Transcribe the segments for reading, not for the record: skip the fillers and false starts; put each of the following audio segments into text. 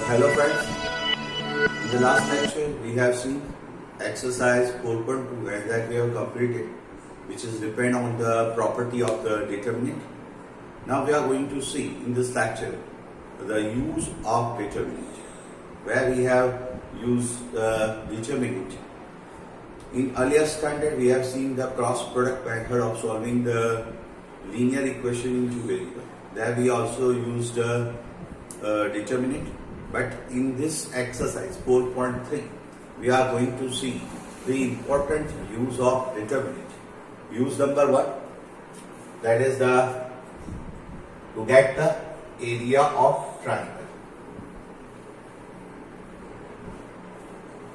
Hello friends, in the last lecture we have seen exercise 4.2 and that we have completed, which is depend on the property of the determinant. Now we are going to see in this lecture the use of determinant, where we have used determinant. In earlier standard we have seen the cross product method of solving the linear equation into variable. There we also used determinant. But in this exercise 4.3, we are going to see the important use of determinant. Use number one, that is to get the area of triangle.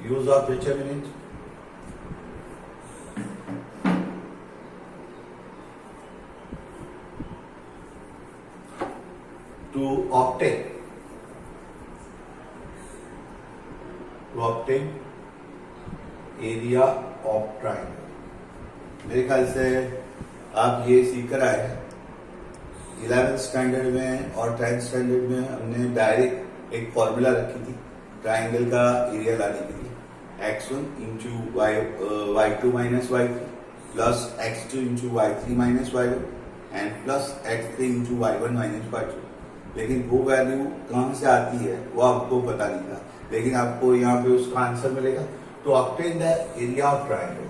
Use of determinant. To obtain area of triangle. मेरे ख्याल से आप ये सीख कर आए हैं. 11th standard में और 10th स्टैंडर्ड में हमने डायरेक्ट एक फॉर्मूला रखी थी ट्राइंगल का एरिया लाने के लिए. x1 into y2 minus y3 plus x2 into y3 minus y1 and plus x3 into y1 minus y2. लेकिन वो वैल्यू कहाँ से आती है वो आपको पता नहीं था, लेकिन आपको यहाँ पे उसका आंसर मिलेगा. तो obtain the area of triangle.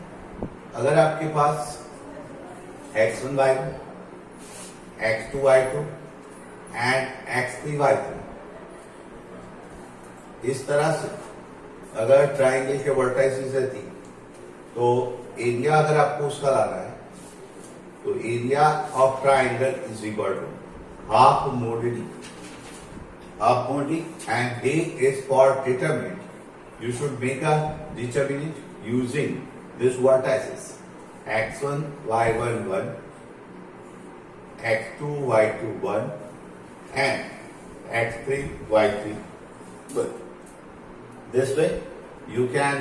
अगर आपके पास x1 y1, x2 y2 and x3 y3 इस तरह से अगर ट्राइंगल के वर्टाइसेस रहती तो एरिया अगर आपको उसका लाना है तो area of triangle is equal to half mod d. Half mod d and d is for determinant. You should make a determinant using this vertices x1 y1 1, x2 y2 1 and x3 y3 1. This way you can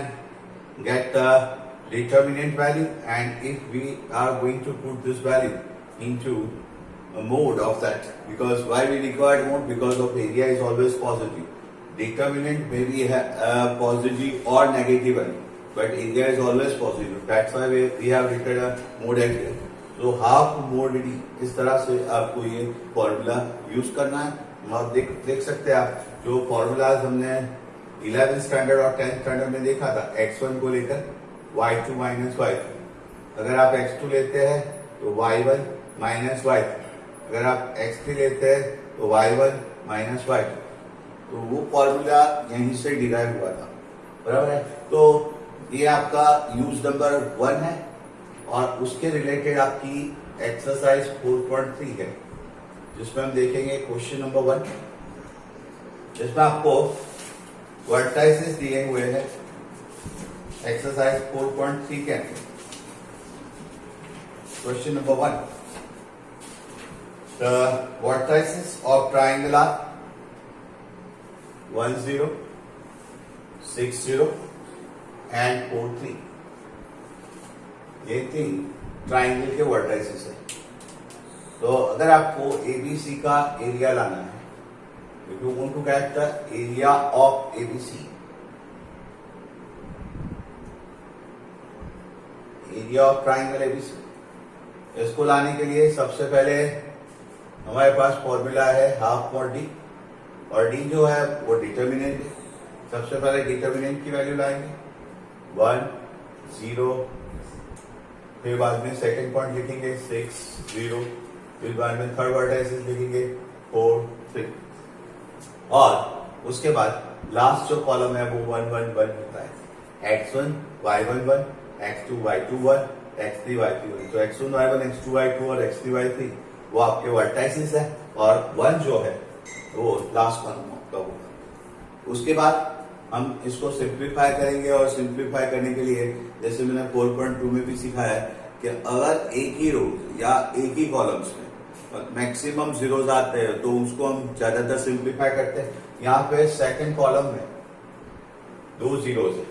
get the determinant value, and if we are going to put this value into a mode of that, because why we require mode, because of area is always positive. Determinant may be positive or negative value, but area is always positive. That's why we have written a mode at here. So half mode d, इस तरह से आपको ये formula use करना है. आप देख सकते हैं आप जो फॉर्मूलाज हमने 11th स्टैंडर्ड और 10th स्टैंडर्ड में देखा था. x1 को लेकर y2 माइनस y3. अगर आप x2 लेते हैं तो y1 माइनस y3. अगर आप x3 लेते हैं तो y1 माइनस y2. तो वो फॉर्मूला यहीं से डिराइव हुआ था, बराबर है. तो ये आपका यूज नंबर 1 है और उसके रिलेटेड आपकी एक्सरसाइज 4.3 है, जिसमें हम देखेंगे क्वेश्चन नंबर 1, जिसमें आपको वर्टाइसेस दिए हुए हैं एक्सरसाइज 4.3 के अंदर. Question number 1, the vertices of triangle are 1 0, 6 0 and 4 3. ये 3 ट्राइंगल के वर्टाइसेस है. तो अगर आपको ABC का एरिया लाना है, if you want to get the area of ABC, area of triangle ABC, इसको लाने के लिए सबसे पहले हमारे पास फॉर्मूला है हाफ मॉड डी, और डी जो है वो डिटर्मिनेंट है. सबसे पहले डिटर्मिनेंट की वैल्यू लाएंगे 1 0, फिर बाद में सेकंड पॉइंट लिखेंगे 6 0, फिर बाद में थर्ड वर्टाइसेस लिखेंगे 4 3, और उसके बाद लास्ट जो कॉलम है वो 1 1 1 होता है. x1 y1 1, x2 y2 1, x3 y3 1. तो x1 y1, x2 y2 और x3 y3 वो आपके वर्टाइसेस है, और 1 जो है वो लास्ट कॉलम का होगा. उसके बाद हम इसको सिंप्लीफाई करेंगे, और सिंप्लीफाई करने के लिए जैसे मैंने 4.2 में भी सिखाया है कि अगर एक ही रो या एक ही कॉलम्स में मैक्सिमम जीरोज आते हैं तो उसको हम ज्यादातर सिंप्लीफाई करते हैं. यहाँ पे सेकंड कॉलम में 2 जीरोज है,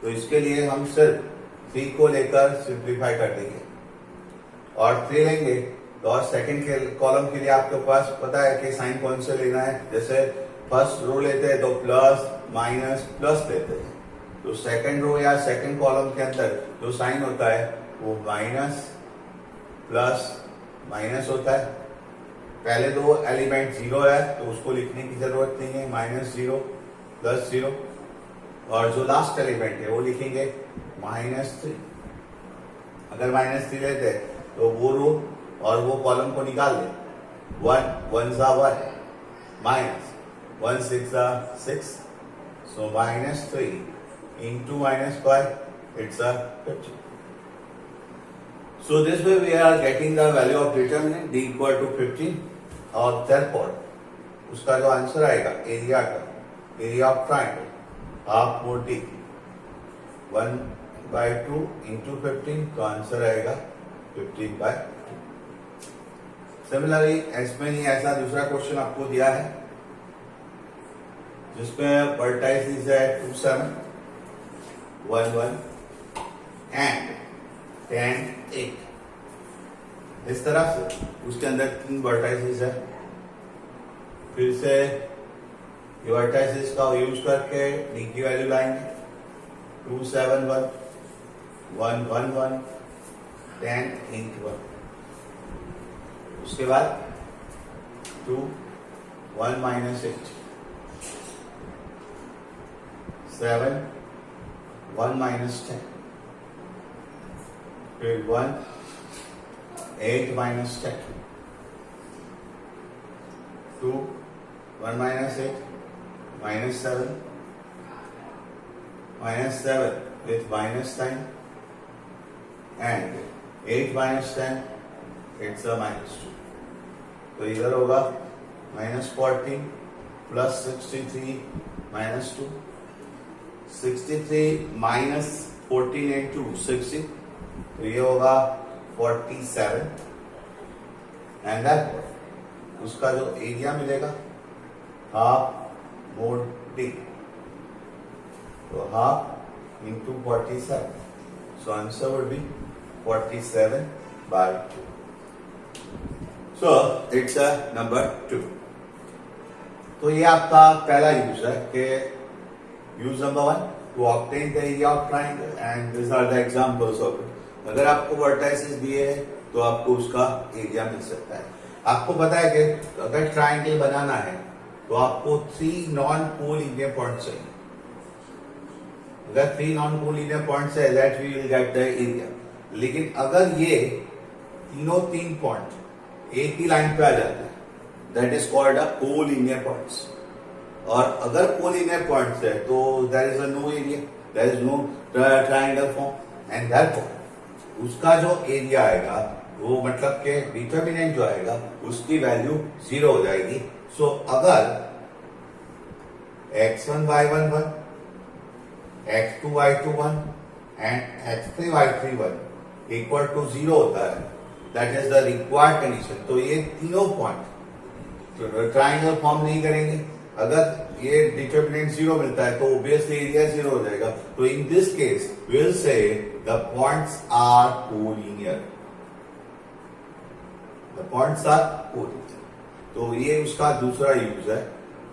तो इसके लिए हम सिर्फ 3 को लेकर सिंप्लीफाई कर देंगे और 3 लेंगे. तो और सेकंड के कॉलम के लिए आपके पास पता है कि साइन कौन से लेना है. जैसे फर्स्ट रो लेते हैं तो प्लस माइनस प्लस लेते हैं, तो सेकंड रो या सेकंड कॉलम के अंदर जो साइन होता है वो माइनस प्लस माइनस होता है। पहले दो एलिमेंट जीरो है तो उसको लिखने की जरूरत नहीं है, माइनस जीरो प्लस जीरो, और जो लास्ट एलिमेंट है वो लिखेंगे -3। अगर -3 लेते हैं तो वो रो और वो कॉलम को निकाल लें, 1 1 सा 1 माइनस 1 6 सा 6, so -3 into -5 it's a 50. So this way we are getting the value of determinant d equal to 15, और therefore उसका जो आंसर आएगा एरिया का, area of triangle half mod D 1/2 into 15, तो आंसर आएगा 15/2। सिमिलरली इसमें ही ऐसा दूसरा क्वेश्चन आपको दिया है जिसमें वर्टाइसिस है 2 7 1 1 एंड 10 8, इस तरह से उसके अंदर 3 वर्टाइसिस है। फिर से ये वर्टाइसिस का यूज करके डी की वैल्यू लाएंगे, 2 7 1 1 1 1 10 8 1, उसके बाद 2 1 -8 7 1 -10, फिर 1 8 -10, 2 1 -8 -7 -7 with -10 and 8 -10 it's a -2, तो इधर होगा -14 प्लस 63 -2, 63 माइनस 14 into 60, तो ये होगा 47, एंड दैट उसका जो एरिया मिलेगा हाफ मोड डी, तो half into 47, so answer would be 47/2। So it's a number 2। तो ये आपका पहला यूज है कि use number 1 to obtain the area of triangle, and this are the examples of it. अगर आपको वर्टाइसिस दिए हैं तो आपको उसका एरिया मिल सकता है। आपको पता है कि अगर ट्राइंगल बनाना है तो आपको 3 नॉन कोलिनियर पॉइंट्स चाहिए। अगर 3 नॉन कोलिनियर पॉइंट्स है that we will get the area. लेकिन अगर ये तीनों 3 पॉइंट एक ही लाइन पे आ जाते हैं that is called a collinear points, और अगर कोलिनियर पॉइंट्स है तो there is a no area, there is no triangle form, and therefore उसका जो एरिया आएगा वो मतलब के डिटर्मिनेंट जो आएगा उसकी वैल्यू 0 हो जाएगी। सो अगर x1 y1 1, x2 y2 1 and x3 y3 1 equal to 0 होता है, that is the required condition. तो ये तीनों पॉइंट ट्राइंगल फॉर्म नहीं करेंगे। अगर ये डिटर्मिनेंट 0 मिलता है तो ऑब्वियसली एरिया 0 हो जाएगा। तो in this case we will say the points are collinear, the points are collinear. तो ये उसका दूसरा यूज है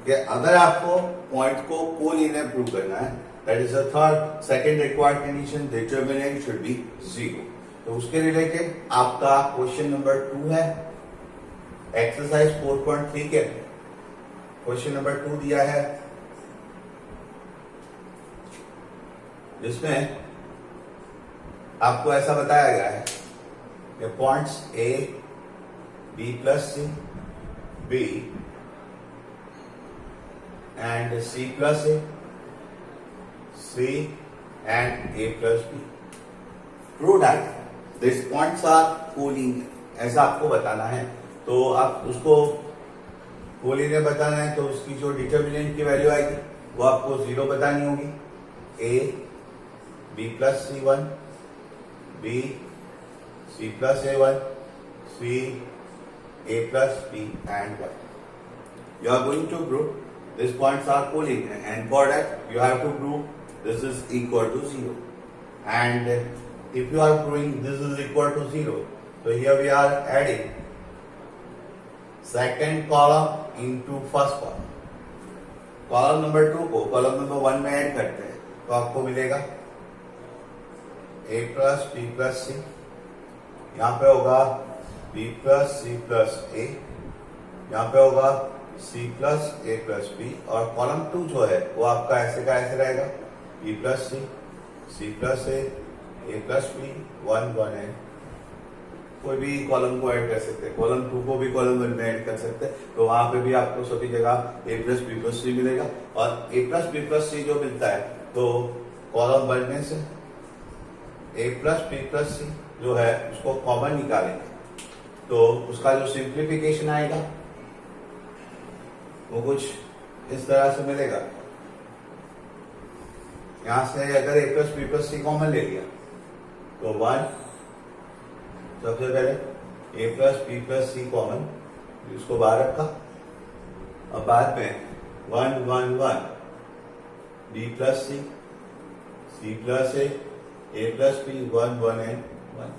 कि अगर आपको पॉइंट को कोलिनियर प्रूव करना है, that is the third second required condition, determinant should be 0। तो उसके रिलेटेड आपका क्वेश्चन नंबर 2 है, एक्सरसाइज 4.3 के क्वेश्चन नंबर 2 दिया है जिसमें आपको ऐसा बताया गया है कि points A, B plus C, B and C plus A, C and A plus B. Prove that these points are collinear, ऐसा आपको बताना है। तो आप उसको कोलिनियर बताना है तो उसकी जो डिटर्मिनेंट की वैल्यू आएगी वो आपको 0 बतानी होगी। A B plus C1, B C plus A1, C A plus B and 1. You are going to prove these points are collinear, and for that you have to prove this is equal to 0. And if you are proving this is equal to 0, so here we are adding second column into first column. Column number 2 को column number 1 में add करते हैं तो आपको मिलेगा a plus B plus C, यहाँ पे होगा b plus C plus a, यहाँ पे होगा c plus a plus b, और कॉलम 2 जो है वो आपका ऐसे का ऐसे रहेगा b plus C, c plus a plus b, 1 1 है। कोई भी कॉलम को ऐड कर सकते हैं, कॉलम 2 को भी कॉलम 1 में ऐड कर सकते हैं, तो वहां पे भी आपको सभी जगह a प्लस बी प्लस सी मिलेगा। और a प्लस बी प्लस सी जो मिलता है तो कॉलम 1 में से a प्लस बी प्लस सी जो है उसको कॉमन निकालेंगे तो उसका जो सिंप्लीफिकेशन आएगा वो कुछ इस तरह से मिलेगा। यहां से अगर a plus B plus C common ले लिया तो 1, सबसे पहले a plus B plus C common, इसको बाहर रखा, और बाद में 1 1 1 b plus C, c plus a plus b, 1 1 and 1।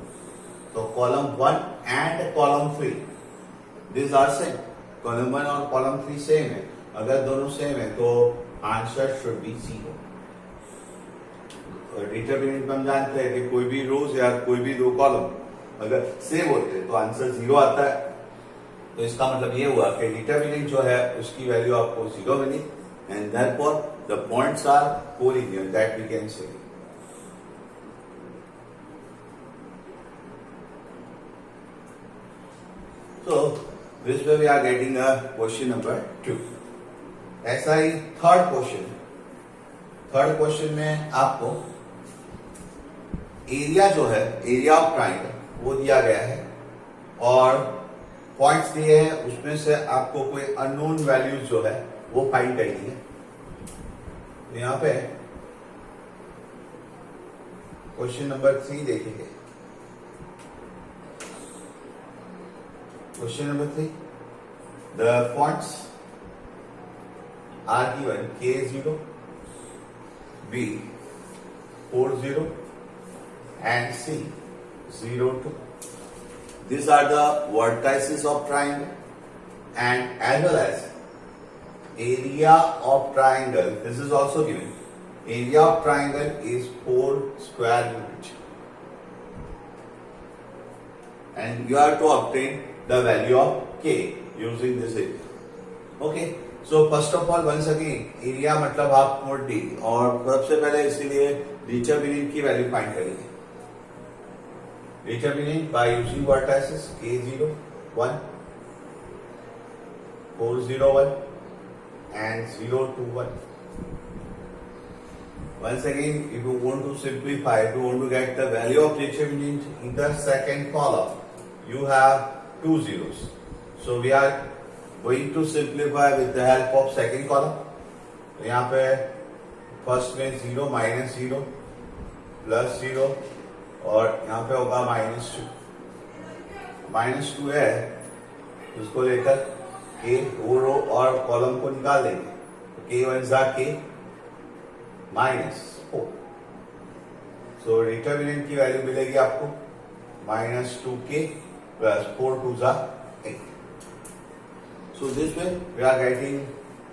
तो column 1 and column 3 this are same, column 1 और कॉलम 3 सेम है। अगर दोनों सेम है तो आंसर शुड बी 0। डिटरमिनेंट में हम जानते हैं कि कोई भी रोज या कोई भी दो कॉलम अगर सेम होते हैं तो आंसर 0 आता है। तो इसका मतलब ये हुआ कि डिटरमिनेंट जो है उसकी वैल्यू आपको 0 मिली, and therefore the points are collinear, that we can say. So this way we are getting a question number 2. ऐसा ही थर्ड क्वेश्चन में आपको एरिया जो है, एरिया ऑफ ट्राइंगल वो दिया गया है और पॉइंट्स दिए हैं, उसमें से आपको कोई अननोन वैल्यूज जो है वो फाइंड करनी है। तो यहां पे क्वेश्चन नंबर 3 देखेंगे। Question number 3. The points are given K0, B 4 0 and C 0 2. These are the vertices of triangle, and as well as area of triangle. This is also given. Area of triangle is 4 square units, and you have to obtain the value of k using this area. Okay, so first of all once again area मतलब half mode d, और सबसे पहले इसीलिए determinant की value find करेंगे। Determinant by using vertices k0 1 4 0 1 and 0 2 1. Once again, if you want to simplify, if you want to get the value of determinant in the second column, you have 2 zeros. So we are going to simplify with the help of second column. तो यहाँ पे first में 0 minus 0 plus 0 और यहाँ पे होगा -2 है, उसको लेकर k वो रो और कॉलम को निकाल देंगे। तो k 1 जा k -4। सो डिटरमिनेंट की वैल्यू मिलेगी आपको -2k plus 4 2s are 8. So this way we are getting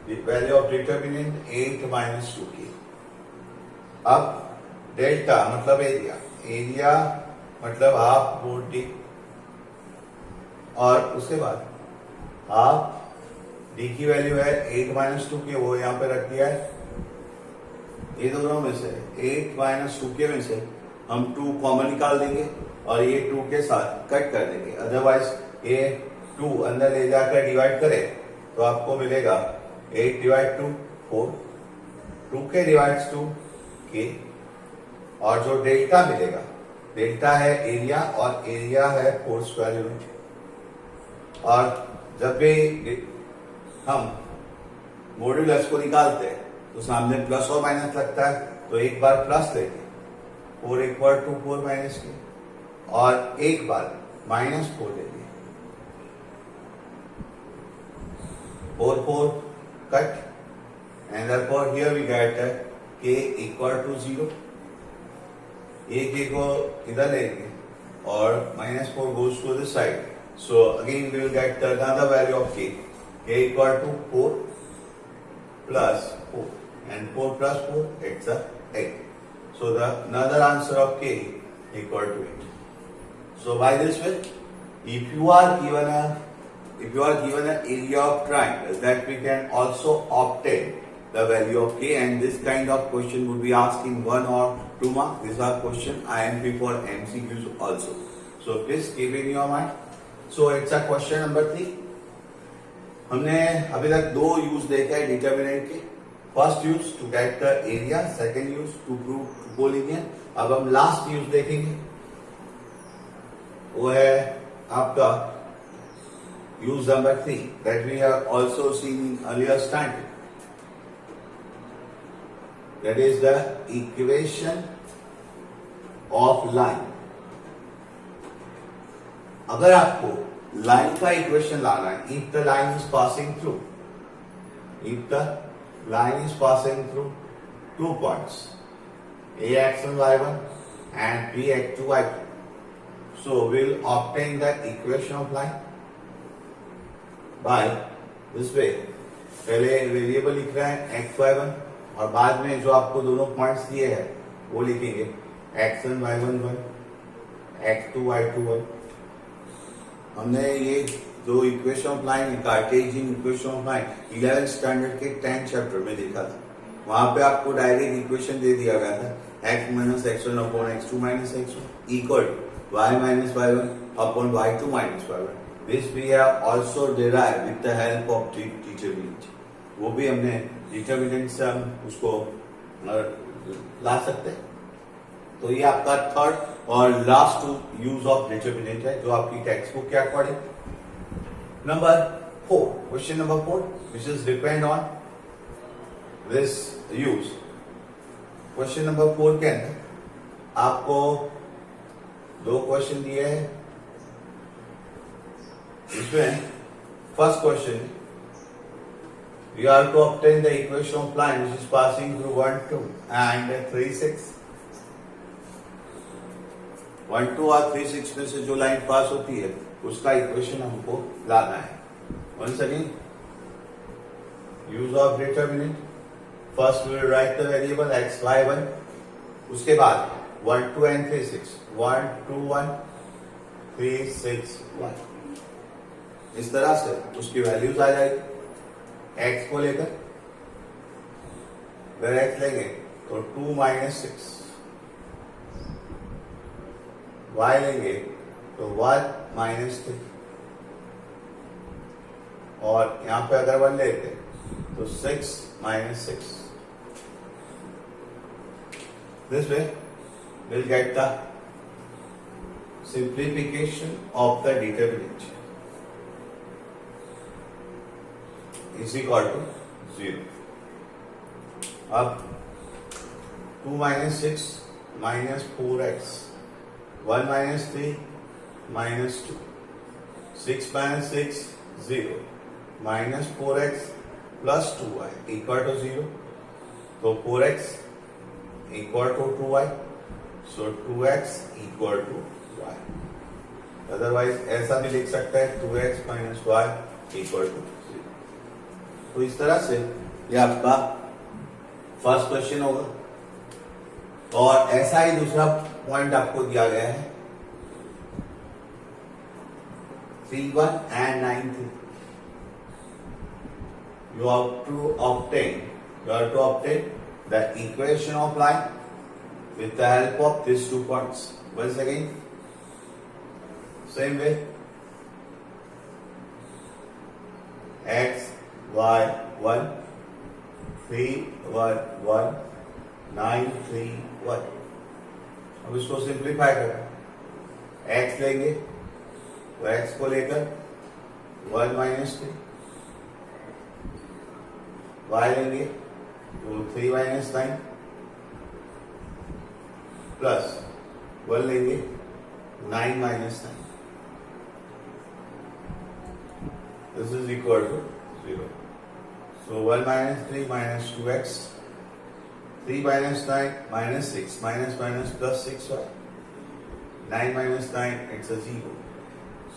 the value of determinant 8 minus 2k. अब डेल्टा मतलब एरिया, एरिया मतलब हाफ मोड डी, और उसके बाद हाफ डी की वैल्यू है 8 माइनस 2k, वो यहाँ पे रख दिया है। ये दोनों में से 8 माइनस 2k में से हम 2 कॉमन निकाल देंगे और ये 2 के साथ कट कर देंगे, अदरवाइज ये 2 अंदर ले जाकर डिवाइड करें तो आपको मिलेगा 8 डिवाइड 2 4, 2k डिवाइड्स 2 k, और जो डेल्टा मिलेगा, डेल्टा है एरिया और एरिया है 4 स्क्वायर यूनिट। और जब भी हम मॉड्यूलस को निकालते हैं तो सामने प्लस और माइनस लगता है, तो एक बार प्लस लेंगे और एक बार 2 4 माइनस के, और एक बार -4 लेंगे, 4 4 cut, and therefore here we get k equal to 0। एक k को इधर लेंगे और -4 goes to this side, so again we will get another value of k equal to 4 plus 4. And 4 plus 4, it's a 8. So the another answer of k equal to 8. So by this way, if you are given an area of triangle, that we can also obtain the value of k, and this kind of question would be asked in 1 or 2 marks. These are question IMP for MCQs also. So please keep in your mind. So it's a question number 3. हमने अभी तक 2 use देखे हैं determinant के. First use to get the area, second use to prove collinear. अब हम last use देखेंगे, वो है आपका use number 3 that we have also seen in earlier standard. That is the equation of line. अगर आपको लाइन का इक्वेशन लाना है, if the line is passing through 2 points, ax1 y1 and bx2 y2, so we'll obtain the equation of line by this way. पहले variable लिख रहे हैं x y1, और बाद में जो आपको दोनों पॉइंट्स दिए हैं वो लिखेंगे x1 y1 1, x2 y2 1. हमने ये जो equation of line, Cartesian equation of line 11th standard के 10th चैप्टर में देखा था. वहां पे आपको डायरेक्ट इक्वेशन दे दिया गया था x minus x1 upon x2 minus x1 equal y minus y1 upon y2 minus y1. This we have also derived with the help of determinant. वो भी हमने डिटरमिनेंट से हम उसको ला सकते हैं. तो ये आपका थर्ड और लास्ट यूज ऑफ डिटरमिनेंट है जो आपकी टेक्स्ट बुक के according. Number 4, question number 4 which is depend on this use. Question number 4 के अंदर आपको 2 क्वेश्चन दिए हैं. इसमें first question, we are to obtain the equation of line which is passing through 1 2 and 3 6. 1 2 और 3 6 में से जो लाइन पास होती है उसका इक्वेशन हमको लाना है. once again, use of determinant. first we will write the variable x y 1, उसके बाद 1 2 and 3 6, 1 2 1 3 6 1. इस तरह से उसकी वैल्यूज आ जाएगी. x को लेकर अगर x लेंगे तो 2 माइनस 6, y लेंगे तो 1 माइनस 3, और यहां पे अगर 1 लेते तो 6 minus 6. This way will get the simplification of the determinant is equal to 0. अब 2 minus 6 minus 4x, 1 minus 3 minus 2, 6 minus 6 0, minus 4x plus 2y equal to 0. तो 4x equal to 2y, so 2x equal to y. Otherwise ऐसा भी लिख सकता है 2x minus y equal to 0. तो इस तरह से ये आपका फर्स्ट क्वेश्चन होगा. और ऐसा ही दूसरा पॉइंट आपको दिया गया है 3 1 and 9 3. You have to obtain the equation of line with the help of these 2 points. Once again, same way, x y 1 3 1 1 9 3 1. अब इसको सिंप्लीफाई करें. x लेंगे तो x को लेकर 1 माइनस 3, y लेंगे तो 3 माइनस 9 प्लस 1 लेंगे 9 minus 9. This is equal to 0. So 1 minus 3 minus 2x, 3 minus 9 minus 6 minus minus plus 6y, 9 minus 9 it's a 0.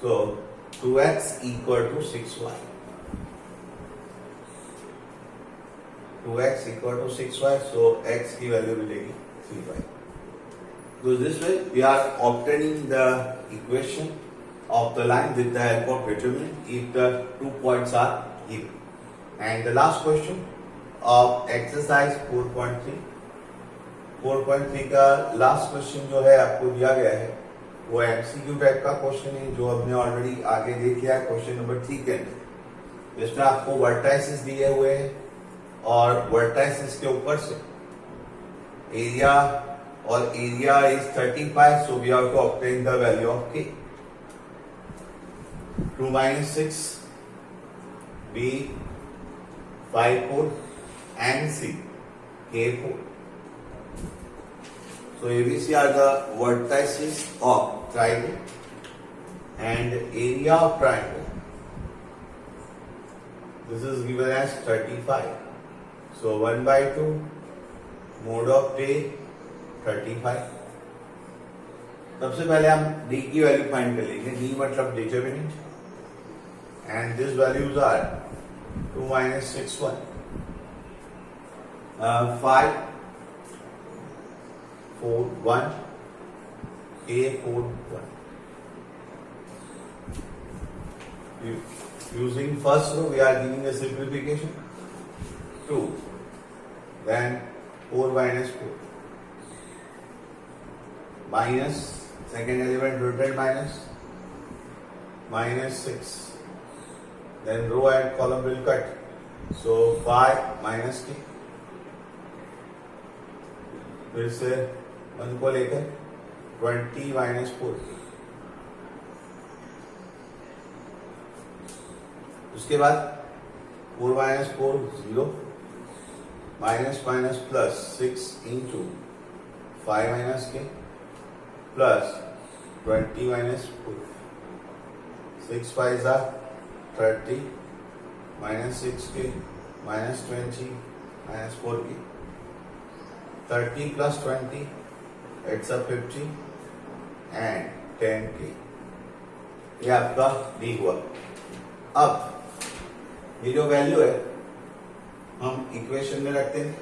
So 2x equal to 6y. 2x equal to 6y, so x की value मिलेगी 3y. So this way we are obtaining the equation of the line with the help of determinant if the 2 points are given. And the last question of exercise 4.3. 4.3 का last question जो है आपको दिया गया है वो MCQ type का question है जो हमने ऑलरेडी आगे देख लिया है क्वेश्चन नंबर 3 के अंदर, जिसमें आपको वर्टाइसिस दिए हुए हैं और वर्टाइसिस के ऊपर से एरिया और area is 35, so we have to obtain the value of K. 2 - 6 B 5 4 and C K 4. So ABC are the vertices of triangle and area of triangle. This is given as 35. So 1/2 mod of A 35. सबसे पहले हम D की value find कर लेंगे. D मतलब determinant and these values are 2 - 6 1 5 4 1 A 4 1. Using first row we are giving a simplification 2, then 4 - 4 minus second element rotated minus 6, then row and column will cut, so 5 minus K. फिर से 1 को लेकर 20 - 4. उसके बाद 4 - 4 0 minus plus 6 into 5 - K plus 20 - 4. 6 5s are 30 minus 6K minus 20 minus 4K. 30 plus 20 it's a 50 and 10K. ये आपका D हुआ. अब ये जो वैल्यू है हम इक्वेशन में रखते हैं.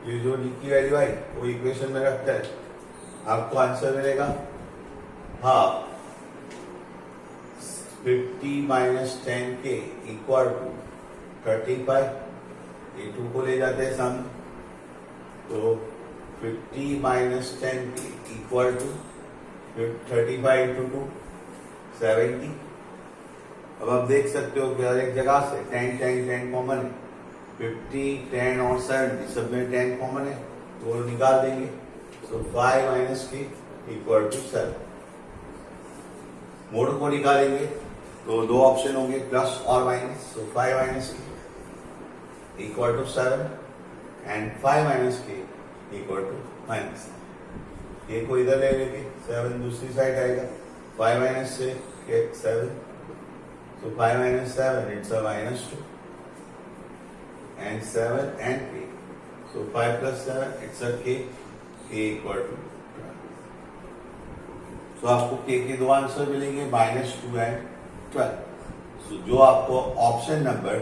ये जो D की वैल्यू आई वो इक्वेशन में रखते हैं, आपको आंसर मिलेगा half 50 minus 10K equal to 35. ये 2 को ले जाते हैं सामने, तो 50 minus 10K equal to 35 into 2 70. अब आप देख सकते हो कि हर एक जगह से 10 10 10 कॉमन है. 50 10 और 70 सब में 10 कॉमन है, तो निकाल देंगे. So 5 minus K equal to 7. Mod को निकालेंगे तो दो ऑप्शन होंगे प्लस और minus. So 5 minus K equal to 7 and 5 minus K equal to minus. K को इधर ले लेंगे, 7 दूसरी साइड आएगा. 5 minus से K 7, so 5 minus 7 it's a minus 2 and 7 and K, so 5 plus 7 it's a K equal to 12. So आपको K के दो आंसर मिलेंगे -2 and 12. So जो आपको ऑप्शन नंबर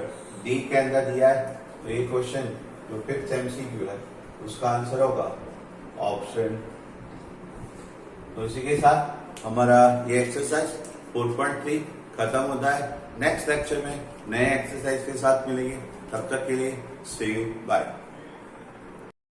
D के अंदर दिया है, तो ये क्वेश्चन जो 5th MCQ है उसका आंसर होगा ऑप्शन. तो इसी के साथ हमारा ये एक्सरसाइज 4.3 खत्म होता है. नेक्स्ट लेक्चर में नए एक्सरसाइज के साथ मिलेंगे. तब तक के लिए सी यू, बाय.